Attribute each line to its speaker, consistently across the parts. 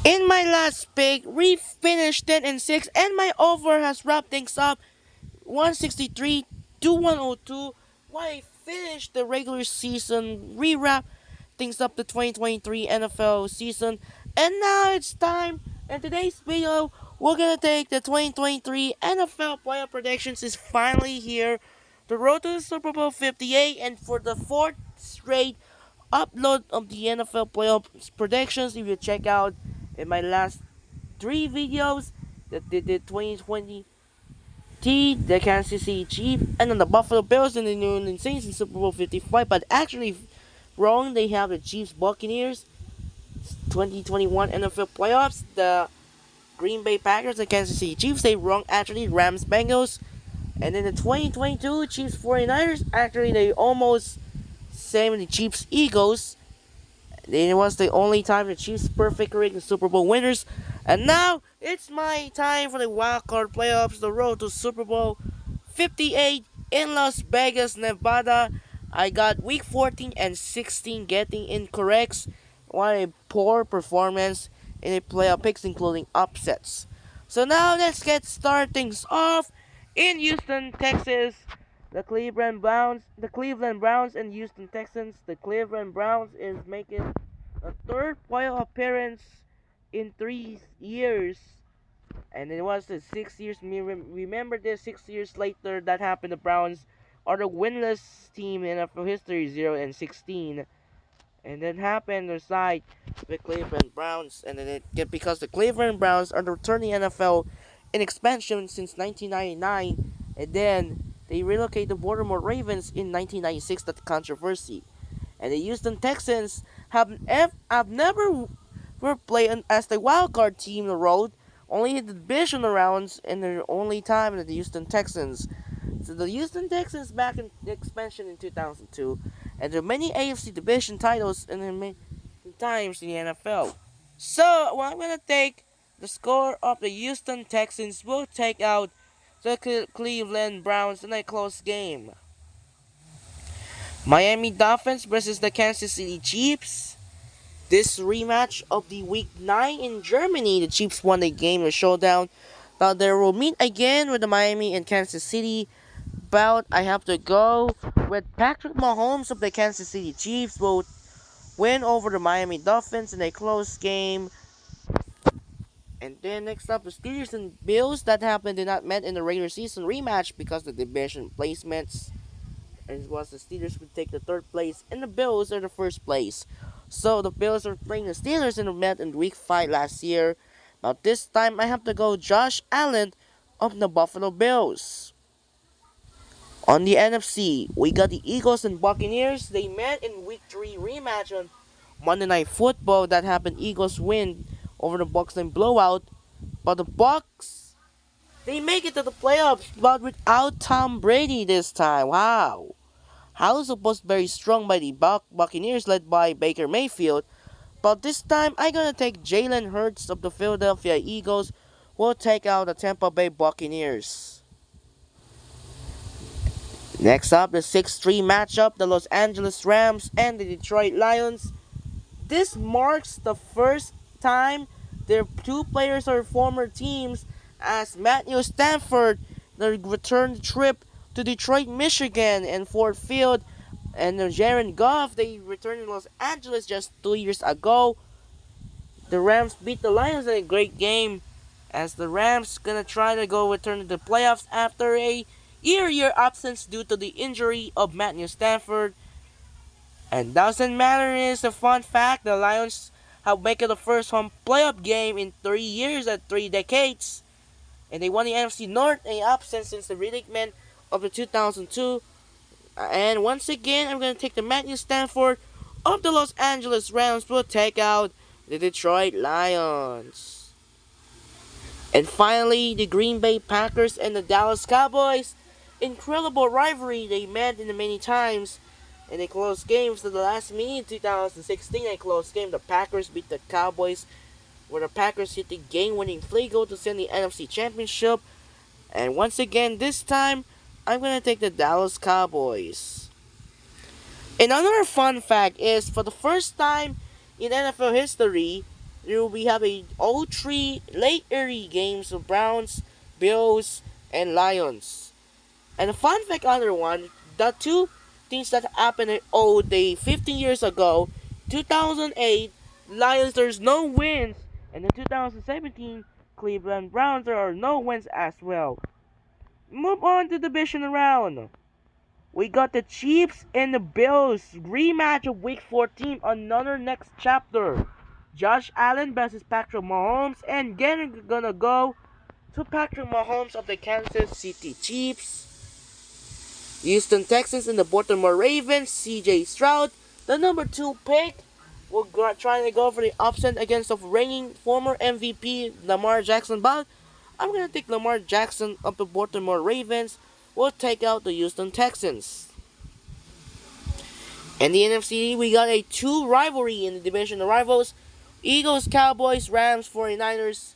Speaker 1: In my last pick, we finished 10-6, and my over has wrapped things up 163 to 102. While I finished the regular season, rewrap things up the 2023 NFL season, and now it's time. In today's video, we're gonna take the 2023 NFL playoff predictions is finally here. The road to the Super Bowl 58, and for the fourth straight upload of the NFL playoff predictions, if you check out in my last three videos that did the 2020 the Kansas City Chiefs, and then the Buffalo Bills and the New Orleans Saints in Super Bowl 55. But actually, wrong. They have the Chiefs Buccaneers 2021 NFL playoffs. The Green Bay Packers, the Kansas City Chiefs. They wrong. Actually, Rams Bengals, and then the 2022 Chiefs 49ers. Actually, they almost same the Chiefs Eagles. It was the only time the Chiefs perfect rating Super Bowl winners. And now it's my time for the wild card playoffs, the road to Super Bowl 58 in Las Vegas, Nevada. I got week 14 and 16 getting incorrect. What a poor performance in the playoff picks, including upsets. So now let's get started things off in Houston, Texas. The Cleveland Browns and Houston Texans. The Cleveland Browns is making a third playoff appearance in 3 years, and it was the 6 years. Remember this, 6 years later that happened. The Browns are the winless team in NFL history, 0-16, and then happened the side with Cleveland Browns, and then because the Cleveland Browns are the returning NFL in expansion since 1999, and then they relocated the Baltimore Ravens in 1996. That controversy, and the Houston Texans have never were playing as the wild card team on the road, only hit the divisional rounds in their only time at the Houston Texans. So the Houston Texans back in the expansion in 2002, and there are many AFC division titles in many times in the NFL. So well, I'm gonna take the score of the Houston Texans. Will take out the Cleveland Browns in a close game. Miami Dolphins versus the Kansas City Chiefs. This rematch of the Week 9 in Germany, the Chiefs won the game in a showdown. Now they will meet again with the Miami and Kansas City. But I have to go with Patrick Mahomes of the Kansas City Chiefs will win over the Miami Dolphins in a close game. And then next up, the Steelers and Bills. That happened did not met in the regular season rematch because of the division placements. And it was the Steelers would take the third place, and the Bills are the first place. So the Bills are playing the Steelers in the met in Week 5 last year. Now this time I have to go Josh Allen of the Buffalo Bills. On the NFC, we got the Eagles and Buccaneers. They met in Week 3 rematch on Monday Night Football. That happened. Eagles win over the Bucs in blowout. But the Bucs, they make it to the playoffs, but without Tom Brady this time. Wow. House was very strong by the Buccaneers led by Baker Mayfield. But this time, I'm going to take Jalen Hurts of the Philadelphia Eagles. Will take out the Tampa Bay Buccaneers. Next up, the 6-3 matchup, the Los Angeles Rams and the Detroit Lions. This marks the first time their two players are former teams, as Matthew Stafford the return trip to Detroit, Michigan and Ford Field, and Jared Goff, they returned to Los Angeles just 2 years ago. The Rams beat the Lions in a great game, as the Rams gonna try to go return to the playoffs after a year absence due to the injury of Matthew Stafford. And doesn't matter, is a fun fact, the Lions have made it the first home playoff game in 3 years at 3 decades. And they won the NFC North, a absence since the relegation of the 2002. And once again, I'm going to take the Matthew Stafford of the Los Angeles Rams will take out the Detroit Lions. And finally, the Green Bay Packers and the Dallas Cowboys. Incredible rivalry they met in the many times. In a close games to the last meeting in 2016, a close game. The Packers beat the Cowboys, where the Packers hit the game-winning field goal to send the NFC Championship. And once again, this time, I'm going to take the Dallas Cowboys. And another fun fact is, for the first time in NFL history, We have a all three late early games of Browns, Bills, and Lions. And a fun fact, other one, the two things that happened all day 15 years ago, 2008, Lions there's no wins, and in 2017, Cleveland Browns there are no wins as well. Move on to the division round. We got the Chiefs and the Bills rematch of Week 14, another next chapter. Josh Allen versus Patrick Mahomes, and again gonna go to Patrick Mahomes of the Kansas City Chiefs. Houston Texans and the Baltimore Ravens, CJ Stroud, the number 2 pick, will trying to go for the upset against the reigning former MVP Lamar Jackson, but I'm gonna take Lamar Jackson of the Baltimore Ravens will take out the Houston Texans. In the NFC, we got a 2 rivalry in the division of rivals. Eagles, Cowboys, Rams, 49ers.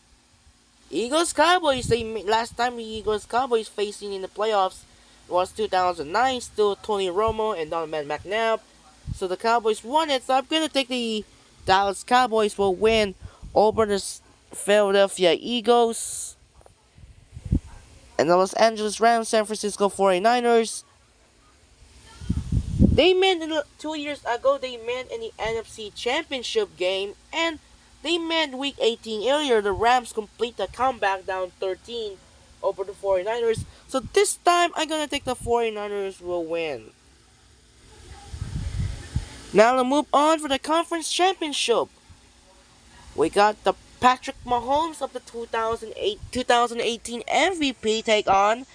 Speaker 1: Eagles, Cowboys, last time the Eagles, Cowboys facing in the playoffs was 2009, still Tony Romo and Donovan McNabb. So the Cowboys won it, so I'm going to take the Dallas Cowboys will win over the Philadelphia Eagles. And the Los Angeles Rams, San Francisco 49ers. They met 2 years ago, they met in the NFC Championship game, and they met Week 18 earlier. The Rams complete the comeback down 13 over the 49ers. So this time, I'm going to take the 49ers will win. Now to move on for the Conference Championship. We got the Patrick Mahomes of the 2018 MVP take on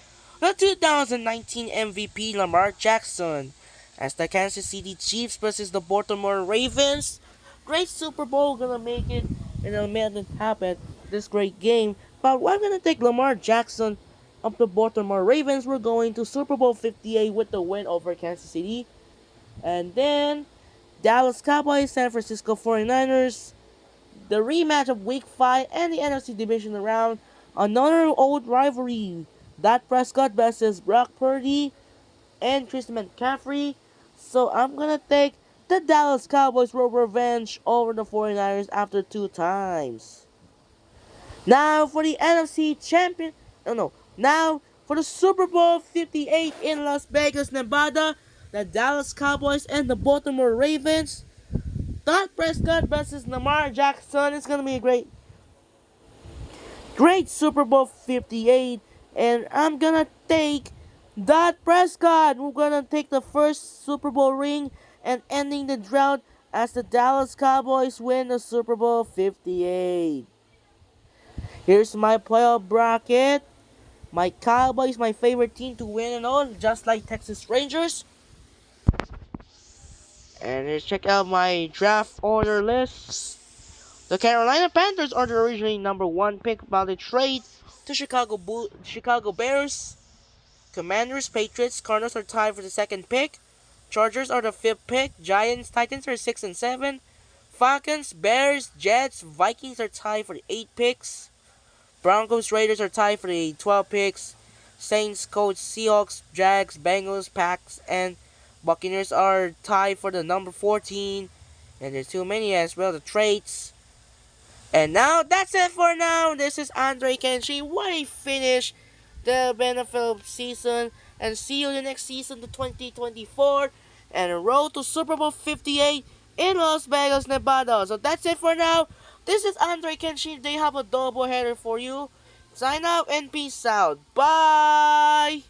Speaker 1: the 2019 MVP Lamar Jackson as the Kansas City Chiefs versus the Baltimore Ravens. Great Super Bowl, gonna make it and it'll make it happen. This great game, but we're gonna take Lamar Jackson of the Baltimore Ravens. We're going to Super Bowl 58 with the win over Kansas City, and then Dallas Cowboys, San Francisco 49ers. The rematch of Week 5 and the NFC Division round. Another old rivalry. Dak Prescott versus Brock Purdy and Christian McCaffrey. So I'm going to take the Dallas Cowboys for revenge over the 49ers after 2 times. Now for the NFC Champion. Now for the Super Bowl 58 in Las Vegas, Nevada. The Dallas Cowboys and the Baltimore Ravens. Dak Prescott versus Lamar Jackson. It's going to be a great Super Bowl 58. And I'm going to take Dak Prescott. We're going to take the first Super Bowl ring and ending the drought as the Dallas Cowboys win the Super Bowl 58. Here's my playoff bracket. My Cowboys, my favorite team to win and all, just like Texas Rangers. And let's check out my draft order list. The Carolina Panthers are the originally number 1 pick by the trade to Chicago Bears. Commanders, Patriots, Cardinals are tied for the 2nd pick. Chargers are the 5th pick. Giants, Titans are 6 and 7. Falcons, Bears, Jets, Vikings are tied for the 8 picks. Broncos, Raiders are tied for the 12 picks. Saints, Colts, Seahawks, Jags, Bengals, Packs, and Buccaneers are tied for the number 14. And there's too many as well, the traits. And now, that's it for now. This is Andre Kenshi. We finish the NFL season. And see you the next season, the 2024. And road to Super Bowl 58 in Las Vegas, Nevada. So that's it for now. This is Andre Kenshi. They have a double header for you. Sign out and peace out. Bye!